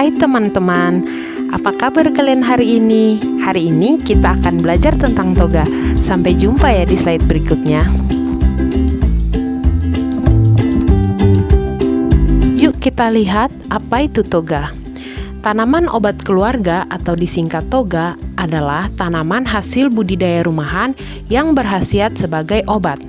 Hai teman-teman, apa kabar kalian hari ini? Hari ini kita akan belajar tentang toga. Sampai jumpa ya di slide berikutnya. Yuk kita lihat apa itu toga. Tanaman obat keluarga atau disingkat toga adalah tanaman hasil budidaya rumahan yang berkhasiat sebagai obat.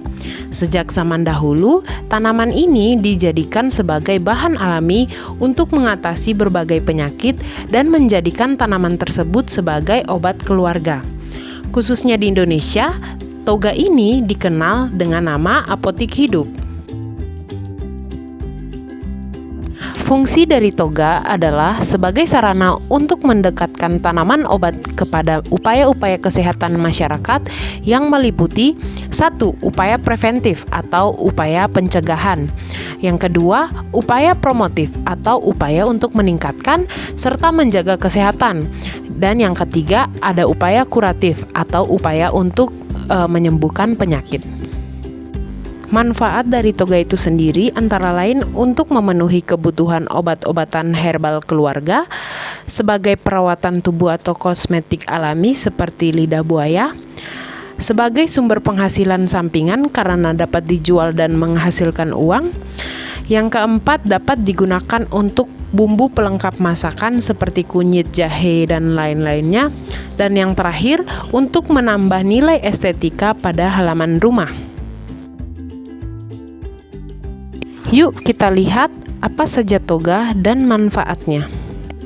Sejak zaman dahulu, tanaman ini dijadikan sebagai bahan alami untuk mengatasi berbagai penyakit dan menjadikan tanaman tersebut sebagai obat keluarga. Khususnya di Indonesia, toga ini dikenal dengan nama apotik hidup. Fungsi dari toga adalah sebagai sarana untuk mendekatkan tanaman obat kepada upaya-upaya kesehatan masyarakat yang meliputi 1. Upaya preventif atau upaya pencegahan. Yang kedua, upaya promotif atau upaya untuk meningkatkan serta menjaga kesehatan. Dan yang ketiga, ada upaya kuratif atau upaya untuk menyembuhkan penyakit. Manfaat dari toga itu sendiri antara lain untuk memenuhi kebutuhan obat-obatan herbal keluarga, sebagai perawatan tubuh atau kosmetik alami seperti lidah buaya, sebagai sumber penghasilan sampingan karena dapat dijual dan menghasilkan uang. Yang keempat, dapat digunakan untuk bumbu pelengkap masakan seperti kunyit, jahe, dan lain-lainnya. Dan yang terakhir, untuk menambah nilai estetika pada halaman rumah. Yuk kita lihat apa saja toga dan manfaatnya.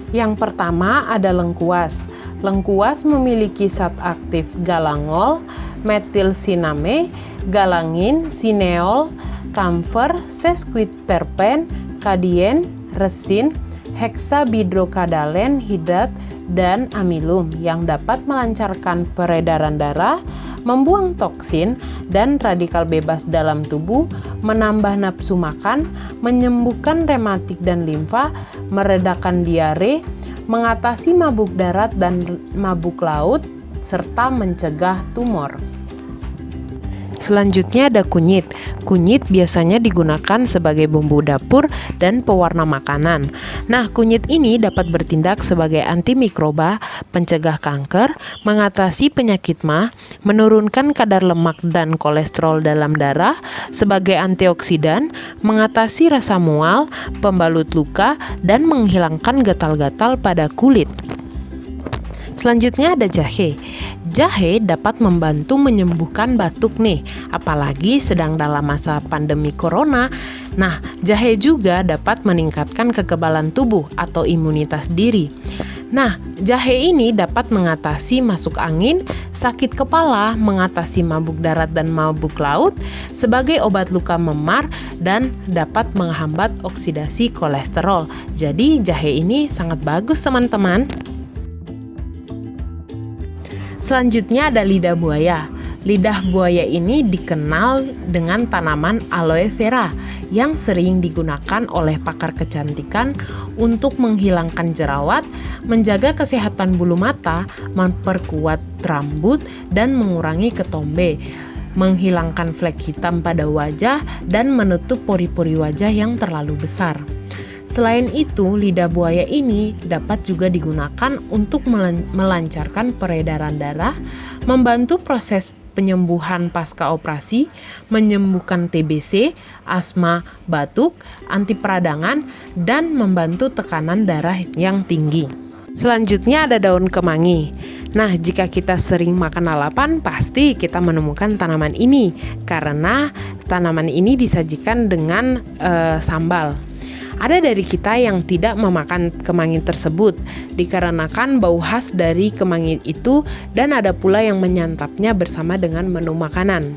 Yang pertama ada lengkuas. Lengkuas memiliki zat aktif galangol, metilsiname, galangin, sineol, kamfer, sesquiterpen, kadien, resin, hexabidrokadalen hidrat, dan amilum yang dapat melancarkan peredaran darah, membuang toksin dan radikal bebas dalam tubuh, menambah nafsu makan, menyembuhkan rematik dan limfa, meredakan diare, mengatasi mabuk darat dan mabuk laut, serta mencegah tumor. Selanjutnya ada kunyit. Kunyit biasanya digunakan sebagai bumbu dapur dan pewarna makanan. Nah, kunyit ini dapat bertindak sebagai antimikroba, pencegah kanker, mengatasi penyakit MAH, menurunkan kadar lemak dan kolesterol dalam darah, sebagai antioksidan, mengatasi rasa mual, pembalut luka, dan menghilangkan gatal-gatal pada kulit. Selanjutnya ada jahe. Jahe dapat membantu menyembuhkan batuk nih, apalagi sedang dalam masa pandemi corona. Nah, jahe juga dapat meningkatkan kekebalan tubuh atau imunitas diri. Nah, jahe ini dapat mengatasi masuk angin, sakit kepala, mengatasi mabuk darat dan mabuk laut, sebagai obat luka memar, dan dapat menghambat oksidasi kolesterol. Jadi, jahe ini sangat bagus teman-teman. Selanjutnya ada lidah buaya. Lidah buaya ini dikenal dengan tanaman aloe vera yang sering digunakan oleh pakar kecantikan untuk menghilangkan jerawat, menjaga kesehatan bulu mata, memperkuat rambut, dan mengurangi ketombe, menghilangkan flek hitam pada wajah, dan menutup pori-pori wajah yang terlalu besar. Selain itu, lidah buaya ini dapat juga digunakan untuk melancarkan peredaran darah, membantu proses penyembuhan pasca operasi, menyembuhkan TBC, asma, batuk, anti peradangan, dan membantu tekanan darah yang tinggi. Selanjutnya ada daun kemangi. Nah, jika kita sering makan lalapan, pasti kita menemukan tanaman ini, karena tanaman ini disajikan dengan sambal. Ada dari kita yang tidak memakan kemangi tersebut dikarenakan bau khas dari kemangi itu, dan ada pula yang menyantapnya bersama dengan menu makanan.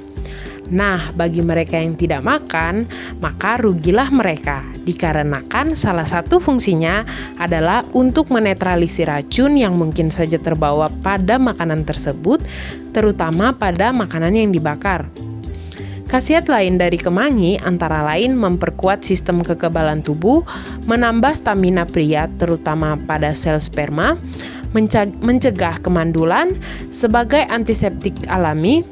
Nah, bagi mereka yang tidak makan, maka rugilah mereka dikarenakan salah satu fungsinya adalah untuk menetralisir racun yang mungkin saja terbawa pada makanan tersebut, terutama pada makanan yang dibakar. Khasiat lain dari kemangi antara lain memperkuat sistem kekebalan tubuh, menambah stamina pria terutama pada sel sperma, mencegah kemandulan, sebagai antiseptik alami,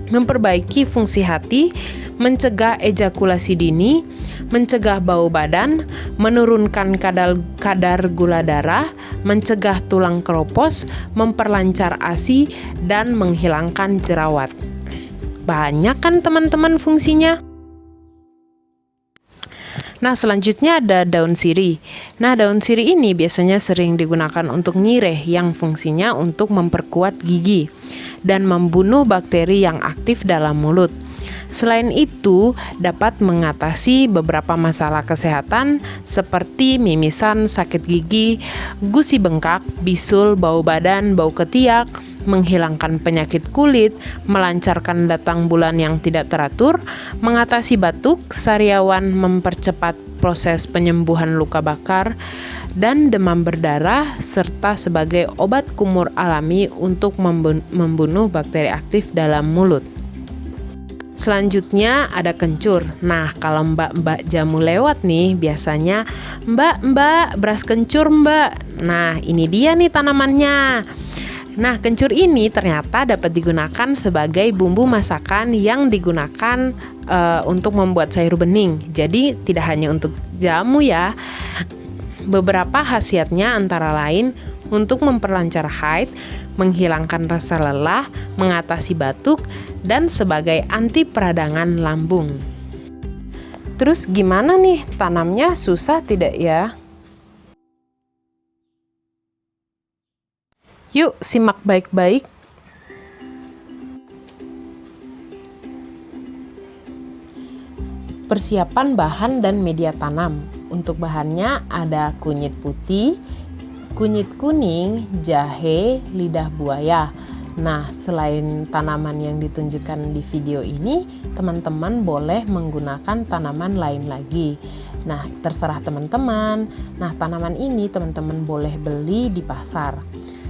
memperbaiki fungsi hati, mencegah ejakulasi dini, mencegah bau badan, menurunkan kadar gula darah, mencegah tulang keropos, memperlancar ASI, dan menghilangkan jerawat. Banyak kan teman-teman fungsinya? Nah, selanjutnya ada daun sirih. Nah, daun sirih ini biasanya sering digunakan untuk nyireh yang fungsinya untuk memperkuat gigi dan membunuh bakteri yang aktif dalam mulut. Selain itu, dapat mengatasi beberapa masalah kesehatan seperti mimisan, sakit gigi, gusi bengkak, bisul, bau badan, bau ketiak, menghilangkan penyakit kulit, melancarkan datang bulan yang tidak teratur, mengatasi batuk, sariawan, mempercepat proses penyembuhan luka bakar, dan demam berdarah, serta sebagai obat kumur alami untuk membunuh bakteri aktif dalam mulut. Selanjutnya ada kencur. Nah, kalau mbak-mbak jamu lewat nih, biasanya, mbak, beras kencur mbak. Nah, ini dia nih tanamannya. Nah, kencur ini ternyata dapat digunakan sebagai bumbu masakan yang digunakan untuk membuat sayur bening. Jadi, tidak hanya untuk jamu ya. Beberapa khasiatnya antara lain untuk memperlancar haid, menghilangkan rasa lelah, mengatasi batuk, dan sebagai anti peradangan lambung. Terus gimana nih tanamnya, susah tidak ya? Yuk simak baik-baik. Persiapan bahan dan media tanam. Untuk bahannya ada kunyit putih, kunyit kuning, jahe, lidah buaya. Nah, selain tanaman yang ditunjukkan di video ini, teman-teman boleh menggunakan tanaman lain lagi. Nah, terserah teman-teman. Nah, tanaman ini teman-teman boleh beli di pasar.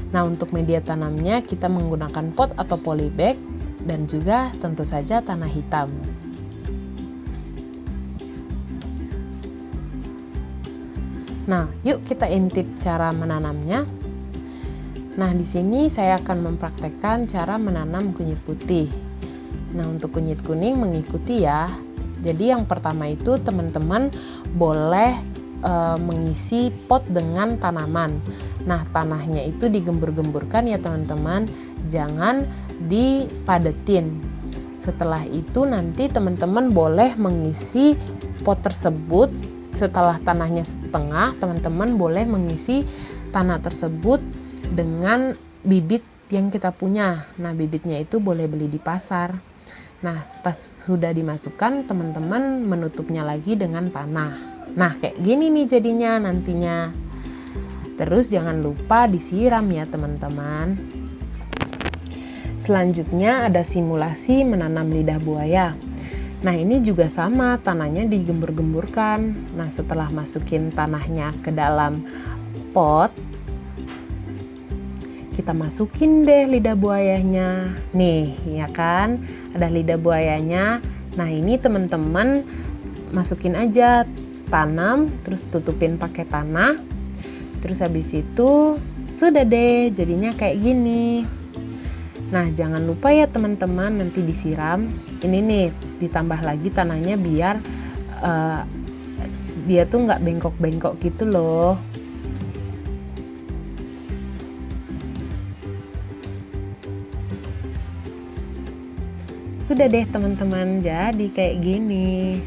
Nah, untuk media tanamnya kita menggunakan pot atau polybag dan juga tentu saja tanah hitam. Nah, yuk kita intip cara menanamnya. Nah, di sini saya akan mempraktekkan cara menanam kunyit putih. Nah, untuk kunyit kuning mengikuti ya. Jadi yang pertama itu teman-teman boleh mengisi pot dengan tanaman. Nah, tanahnya itu digembur-gemburkan ya teman-teman, jangan dipadetin. Setelah itu nanti teman-teman boleh mengisi pot tersebut. Setelah tanahnya setengah, teman-teman boleh mengisi tanah tersebut dengan bibit yang kita punya. Nah, bibitnya itu boleh beli di pasar. Nah, pas sudah dimasukkan, teman-teman menutupnya lagi dengan tanah. Nah, kayak gini nih jadinya nantinya. Terus jangan lupa disiram ya teman-teman. Selanjutnya ada simulasi menanam lidah buaya. Nah, ini juga sama, tanahnya digembur-gemburkan. Nah, setelah masukin tanahnya ke dalam pot, kita masukin deh lidah buayanya. Nih, ya kan? Ada lidah buayanya. Nah, ini teman-teman masukin aja, tanam, terus tutupin pakai tanah. Terus habis itu sudah deh, jadinya kayak gini. Nah, jangan lupa ya teman-teman nanti disiram. Ini nih ditambah lagi tanahnya biar dia tuh nggak bengkok-bengkok gitu loh. Sudah deh teman-teman, jadi kayak gini.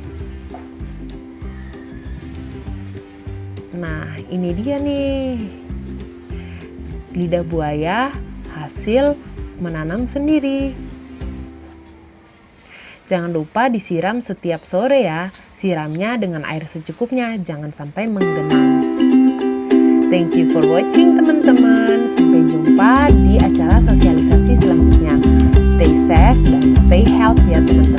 Nah, ini dia nih lidah buaya hasil menanam sendiri. Jangan lupa disiram setiap sore ya. Siramnya dengan air secukupnya, jangan sampai menggenang. Thank you for watching teman-teman. Sampai jumpa di acara sosialisasi selanjutnya. Stay safe dan stay healthy ya teman-teman.